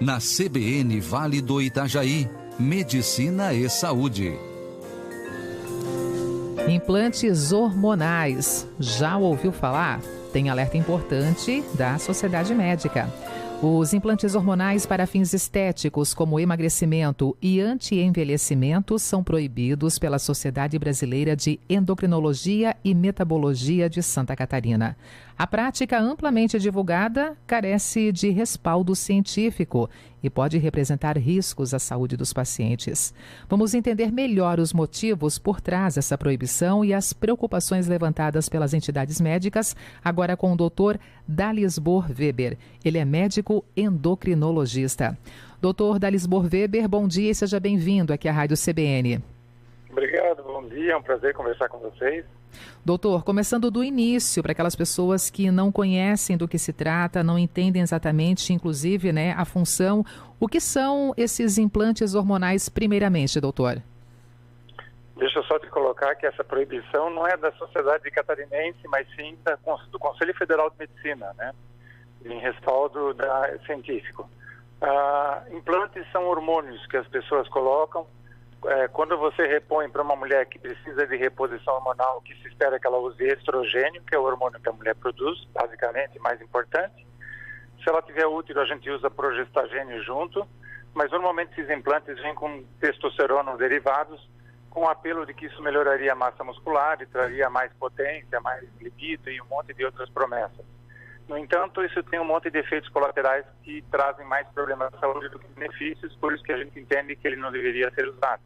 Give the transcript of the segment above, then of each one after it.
Na CBN Vale do Itajaí, Medicina e Saúde. Implantes hormonais. Já ouviu falar? Tem alerta importante da Sociedade Médica. Os implantes hormonais para fins estéticos, como emagrecimento e anti-envelhecimento, são proibidos pela Sociedade Brasileira de Endocrinologia e Metabologia de Santa Catarina. A prática amplamente divulgada carece de respaldo científico e pode representar riscos à saúde dos pacientes. Vamos entender melhor os motivos por trás dessa proibição e as preocupações levantadas pelas entidades médicas, agora com o Dr. Dalisbor Weber. Ele é médico endocrinologista. Dr. Dalisbor Weber, bom dia e seja bem-vindo aqui à Rádio CBN. Obrigado, bom dia, é um prazer conversar com vocês. Doutor, começando do início, para aquelas pessoas que não conhecem do que se trata, não entendem exatamente, inclusive, a função, o que são esses implantes hormonais primeiramente, doutor? Deixa eu só te colocar que essa proibição não é da Sociedade Catarinense, mas sim do Conselho Federal de Medicina, em respaldo científico. Implantes são hormônios que as pessoas colocam. Quando você repõe para uma mulher que precisa de reposição hormonal, que se espera que ela use estrogênio, que é o hormônio que a mulher produz, basicamente, mais importante. Se ela tiver útero, a gente usa progestagênio junto, mas normalmente esses implantes vêm com testosterona ou derivados, com o apelo de que isso melhoraria a massa muscular e traria mais potência, mais libido e um monte de outras promessas. No entanto, isso tem um monte de efeitos colaterais que trazem mais problemas de saúde do que benefícios, por isso que a gente entende que ele não deveria ser usado.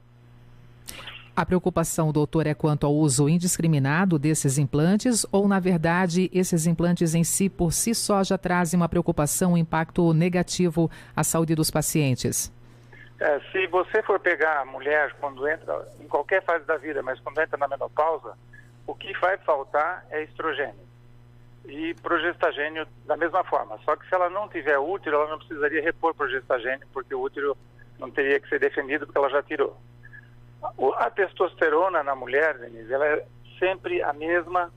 A preocupação, doutor, é quanto ao uso indiscriminado desses implantes ou, na verdade, esses implantes em si, por si só, já trazem uma preocupação, um impacto negativo à saúde dos pacientes? Se você for pegar a mulher quando entra, em qualquer fase da vida, mas quando entra na menopausa, o que vai faltar é estrogênio e progestagênio da mesma forma. Só que se ela não tiver útero, ela não precisaria repor progestagênio, porque o útero não teria que ser defendido porque ela já tirou. A testosterona na mulher, Denise, ela é sempre a mesma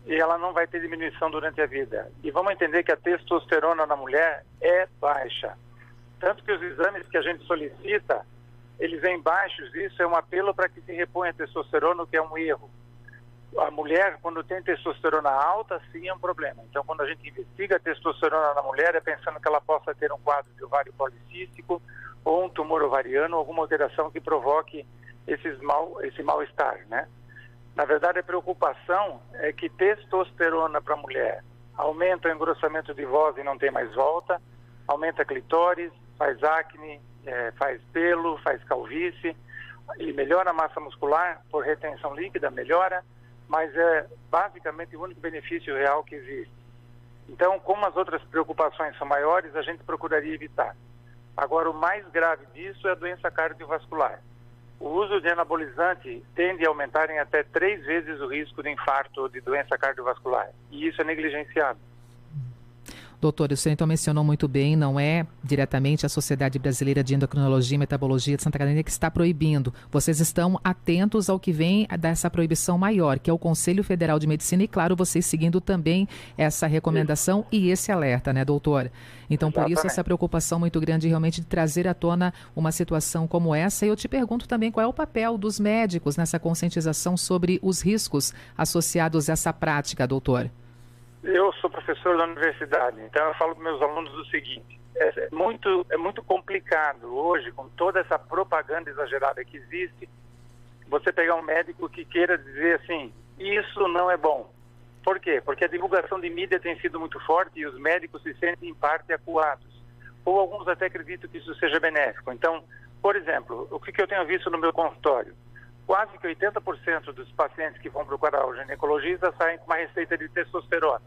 e ela não vai ter diminuição durante a vida. E vamos entender que a testosterona na mulher é baixa. Tanto que os exames que a gente solicita, eles vêm baixos, isso é um apelo para que se reponha a testosterona, o que é um erro. A mulher, quando tem testosterona alta, sim é um problema. Então, quando a gente investiga a testosterona na mulher, é pensando que ela possa ter um quadro de ovário policístico ou um tumor ovariano, alguma alteração que provoque esse mal-estar, Na verdade, a preocupação é que testosterona para a mulher aumenta o engrossamento de voz e não tem mais volta, aumenta a clitóris, faz acne, faz pelo, faz calvície, e melhora a massa muscular por retenção líquida, melhora, mas é basicamente o único benefício real que existe. Então, como as outras preocupações são maiores, a gente procuraria evitar. Agora, o mais grave disso é a doença cardiovascular. O uso de anabolizante tende a aumentar em até 3 vezes o risco de infarto ou de doença cardiovascular. E isso é negligenciado. Doutor, o senhor então mencionou muito bem, não é diretamente a Sociedade Brasileira de Endocrinologia e Metabologia de Santa Catarina que está proibindo. Vocês estão atentos ao que vem dessa proibição maior, que é o Conselho Federal de Medicina e, claro, vocês seguindo também essa recomendação e esse alerta, doutor? Então, por isso, essa preocupação muito grande realmente de trazer à tona uma situação como essa. E eu te pergunto também qual é o papel dos médicos nessa conscientização sobre os riscos associados a essa prática, doutor? Eu sou professor da universidade, então eu falo para meus alunos o seguinte, é muito complicado hoje, com toda essa propaganda exagerada que existe, você pegar um médico que queira dizer assim, isso não é bom. Por quê? Porque a divulgação de mídia tem sido muito forte e os médicos se sentem em parte acuados, ou alguns até acreditam que isso seja benéfico. Então, por exemplo, o que eu tenho visto no meu consultório? Quase que 80% dos pacientes que vão procurar o ginecologista saem com uma receita de testosterona.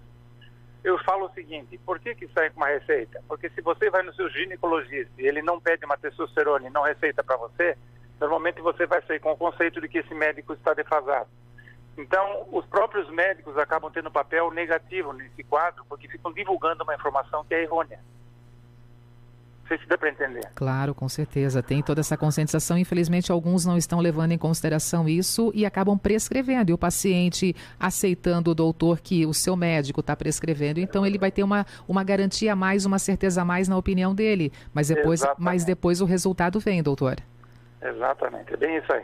Eu falo o seguinte, por que saem com uma receita? Porque se você vai no seu ginecologista e ele não pede uma testosterona e não receita para você, normalmente você vai sair com o conceito de que esse médico está defasado. Então, os próprios médicos acabam tendo um papel negativo nesse quadro, porque ficam divulgando uma informação que é errônea. sei se dá para entender. Claro, com certeza. Tem toda essa conscientização. Infelizmente, alguns não estão levando em consideração isso e acabam prescrevendo. E o paciente aceitando o doutor que o seu médico está prescrevendo, então ele vai ter uma garantia a mais, uma certeza a mais na opinião dele. Mas depois o resultado vem, doutor. Exatamente, é bem isso aí.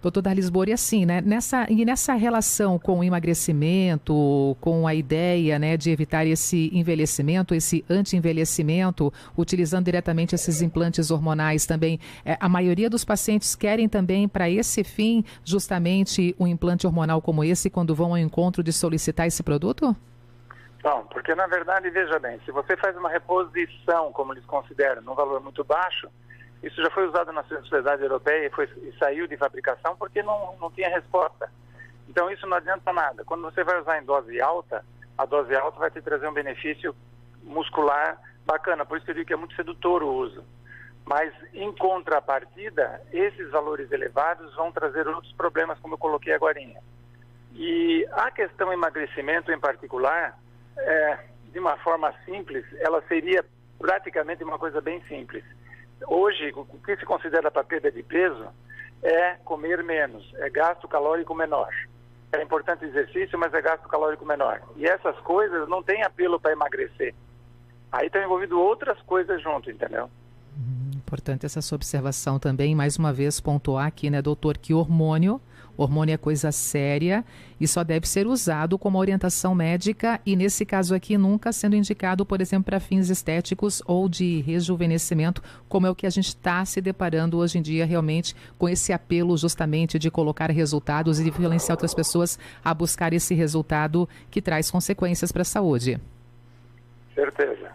Doutor Darlisbori, assim, né? Nessa relação com o emagrecimento, com a ideia, né, de evitar esse envelhecimento, esse anti-envelhecimento, utilizando diretamente esses implantes hormonais também, a maioria dos pacientes querem também, para esse fim, justamente um implante hormonal como esse, quando vão ao encontro de solicitar esse produto? Não, porque na verdade, veja bem, se você faz uma reposição, como eles consideram, num valor muito baixo, isso já foi usado na Sociedade Europeia e saiu de fabricação porque não tinha resposta. Então isso não adianta nada. Quando você vai usar em dose alta, a dose alta vai te trazer um benefício muscular bacana. Por isso que eu digo que é muito sedutor o uso. Mas em contrapartida, esses valores elevados vão trazer outros problemas, como eu coloquei agorinha. E a questão emagrecimento em particular, de uma forma simples, ela seria praticamente uma coisa bem simples. Hoje, o que se considera para perda de peso é comer menos, é gasto calórico menor. É importante exercício, mas é gasto calórico menor. E essas coisas não têm apelo para emagrecer. Aí estão envolvidas outras coisas junto, entendeu? Importante essa sua observação também, mais uma vez pontuar aqui, né, doutor, que hormônio é coisa séria e só deve ser usado como orientação médica e, nesse caso aqui, nunca sendo indicado, por exemplo, para fins estéticos ou de rejuvenescimento, como é o que a gente está se deparando hoje em dia realmente com esse apelo justamente de colocar resultados e influenciar outras pessoas a buscar esse resultado que traz consequências para a saúde. Certeza.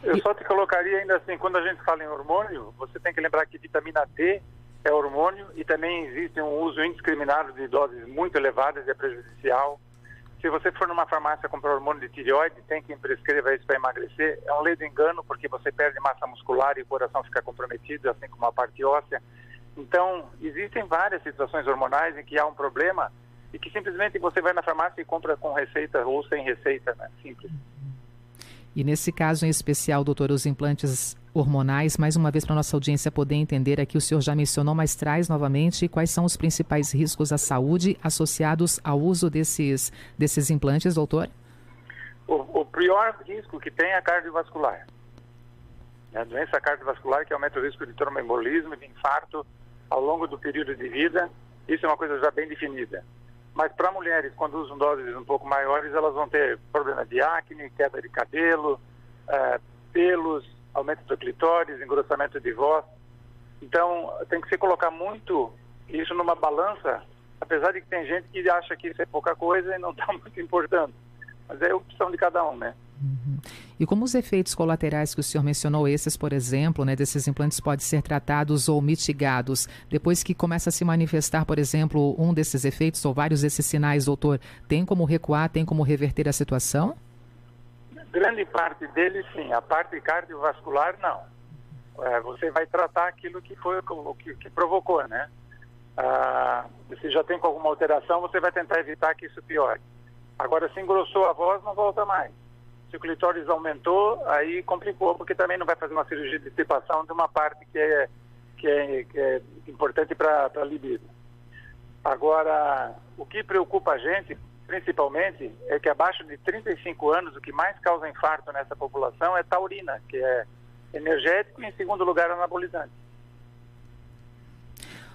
Eu só te colocaria ainda assim, quando a gente fala em hormônio, você tem que lembrar que vitamina D é hormônio e também existe um uso indiscriminado de doses muito elevadas e é prejudicial. Se você for numa farmácia comprar hormônio de tireoide, tem quem prescreva isso para emagrecer. É um ledo engano, porque você perde massa muscular e o coração fica comprometido, assim como a parte óssea. Então, existem várias situações hormonais em que há um problema e que simplesmente você vai na farmácia e compra com receita ou sem receita, né? Simples. E nesse caso em especial, doutor, os implantes hormonais, mais uma vez para a nossa audiência poder entender aqui, o senhor já mencionou, mas traz novamente quais são os principais riscos à saúde associados ao uso desses implantes, doutor? O pior risco que tem é a cardiovascular. A doença cardiovascular que aumenta o risco de tromboembolismo e de infarto ao longo do período de vida, isso é uma coisa já bem definida. Mas para mulheres, quando usam doses um pouco maiores, elas vão ter problema de acne, queda de cabelo, pelos, aumento do clitóris, engrossamento de voz. Então, tem que se colocar muito isso numa balança, apesar de que tem gente que acha que isso é pouca coisa e não está muito importando. Mas é a opção de cada um, né? E como os efeitos colaterais que o senhor mencionou, esses, por exemplo, né, desses implantes podem ser tratados ou mitigados? Depois que começa a se manifestar, por exemplo, um desses efeitos ou vários desses sinais, doutor, tem como recuar, tem como reverter a situação? Grande parte deles, sim. A parte cardiovascular, não. Você vai tratar aquilo que foi que provocou, né? Se já tem alguma alteração, você vai tentar evitar que isso piore. Agora, se engrossou a voz, não volta mais. Se o clitóris aumentou, aí complicou, porque também não vai fazer uma cirurgia de dissipação de uma parte que é importante para a libido. Agora, o que preocupa a gente, principalmente, é que abaixo de 35 anos, o que mais causa infarto nessa população é taurina, que é energético e, em segundo lugar, anabolizante.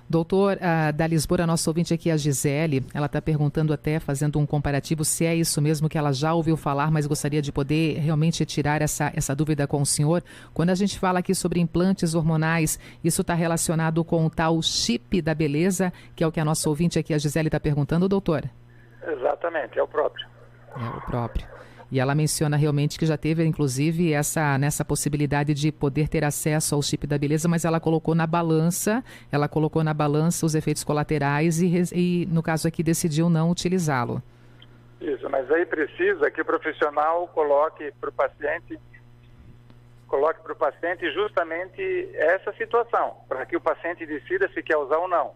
Doutor Darlisbori, a nossa ouvinte aqui, a Gisele, ela está perguntando até, fazendo um comparativo, se é isso mesmo que ela já ouviu falar, mas gostaria de poder realmente tirar essa dúvida com o senhor. Quando a gente fala aqui sobre implantes hormonais, isso está relacionado com o tal chip da beleza, que é o que a nossa ouvinte aqui, a Gisele, está perguntando, doutor? Exatamente, é o próprio. É o próprio. E ela menciona realmente que já teve, inclusive, nessa possibilidade de poder ter acesso ao chip da beleza, mas ela colocou na balança os efeitos colaterais e no caso aqui, decidiu não utilizá-lo. Isso, mas aí precisa que o profissional coloque para o paciente justamente essa situação, para que o paciente decida se quer usar ou não.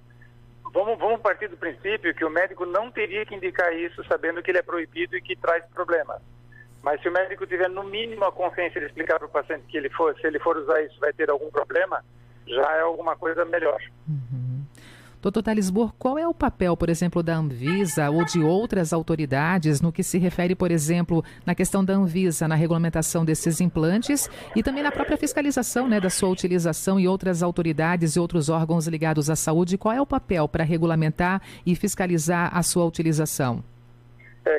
Vamos partir do princípio que o médico não teria que indicar isso sabendo que ele é proibido e que traz problemas. Mas se o médico tiver no mínimo a consciência de explicar para o paciente que se ele for usar isso vai ter algum problema, já é alguma coisa melhor. Doutor Talisbor, qual é o papel, por exemplo, da Anvisa ou de outras autoridades no que se refere, por exemplo, na questão da Anvisa, na regulamentação desses implantes e também na própria fiscalização, né, da sua utilização e outras autoridades e outros órgãos ligados à saúde? Qual é o papel para regulamentar e fiscalizar a sua utilização?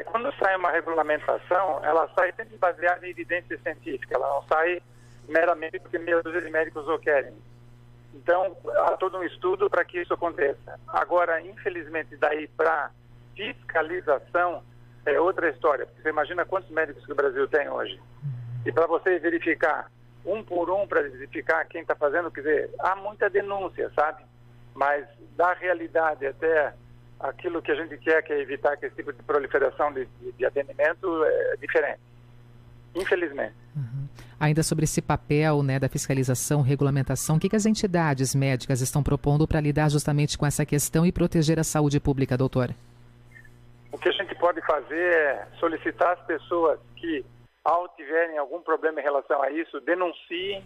Quando sai uma regulamentação, ela sai sempre baseada em evidência científica, ela não sai meramente porque meia dúzia de médicos o querem. Então, há todo um estudo para que isso aconteça. Agora, infelizmente, daí para fiscalização é outra história. Porque você imagina quantos médicos que o Brasil tem hoje. E para você verificar um por um, para verificar quem está fazendo, quer dizer, há muita denúncia, sabe? Mas da realidade até aquilo que a gente quer, que é evitar que esse tipo de proliferação de atendimento, é diferente. Infelizmente. Ainda sobre esse papel, né, da fiscalização, regulamentação, o que as entidades médicas estão propondo para lidar justamente com essa questão e proteger a saúde pública, doutor? O que a gente pode fazer é solicitar às pessoas que, ao tiverem algum problema em relação a isso, denunciem.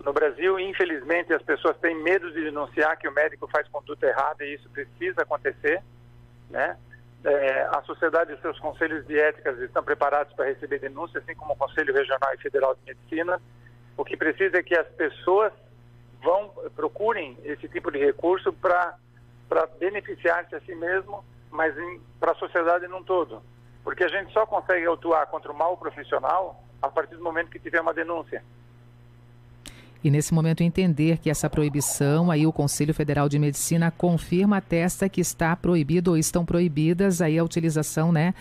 No Brasil, infelizmente, as pessoas têm medo de denunciar que o médico faz conduta errada e isso precisa acontecer, né? A sociedade e seus conselhos de éticas estão preparados para receber denúncias, assim como o Conselho Regional e Federal de Medicina. O que precisa é que as pessoas procurem esse tipo de recurso para beneficiar-se a si mesmo, mas para a sociedade num todo. Porque a gente só consegue atuar contra o mal profissional a partir do momento que tiver uma denúncia. E nesse momento entender que essa proibição, aí o Conselho Federal de Medicina confirma, atesta que está proibido ou estão proibidas aí a utilização, né,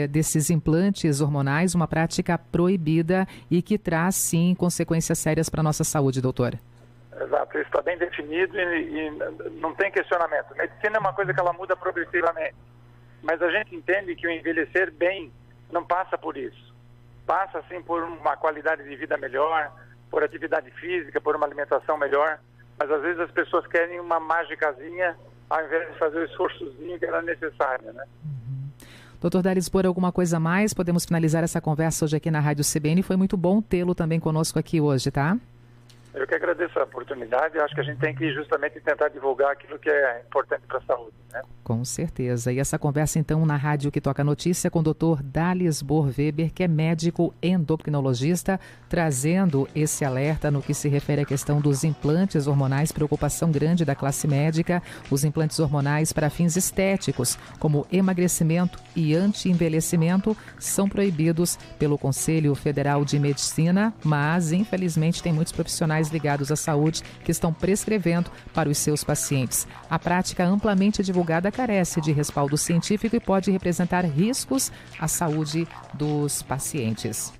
desses implantes hormonais, uma prática proibida e que traz sim consequências sérias para a nossa saúde, doutora. Exato, isso está bem definido e não tem questionamento. Medicina é uma coisa que ela muda progressivamente, mas a gente entende que o envelhecer bem não passa por isso. Passa sim por uma qualidade de vida melhor, por atividade física, por uma alimentação melhor, mas às vezes as pessoas querem uma mágicazinha ao invés de fazer o esforçozinho que era necessário, né? Doutor Talisbor, alguma coisa a mais? Podemos finalizar essa conversa hoje aqui na Rádio CBN. Foi muito bom tê-lo também conosco aqui hoje, tá? Eu que agradeço a oportunidade. Eu acho que a gente tem que justamente tentar divulgar aquilo que é importante para a saúde, né? Com certeza. E essa conversa, então, na Rádio que Toca Notícia com o Dr. Talisbor Weber, que é médico endocrinologista, trazendo esse alerta no que se refere à questão dos implantes hormonais, preocupação grande da classe médica, os implantes hormonais para fins estéticos, como emagrecimento e anti-envelhecimento, são proibidos pelo Conselho Federal de Medicina, mas, infelizmente, tem muitos profissionais ligados à saúde que estão prescrevendo para os seus pacientes. A prática amplamente divulgada carece de respaldo científico e pode representar riscos à saúde dos pacientes.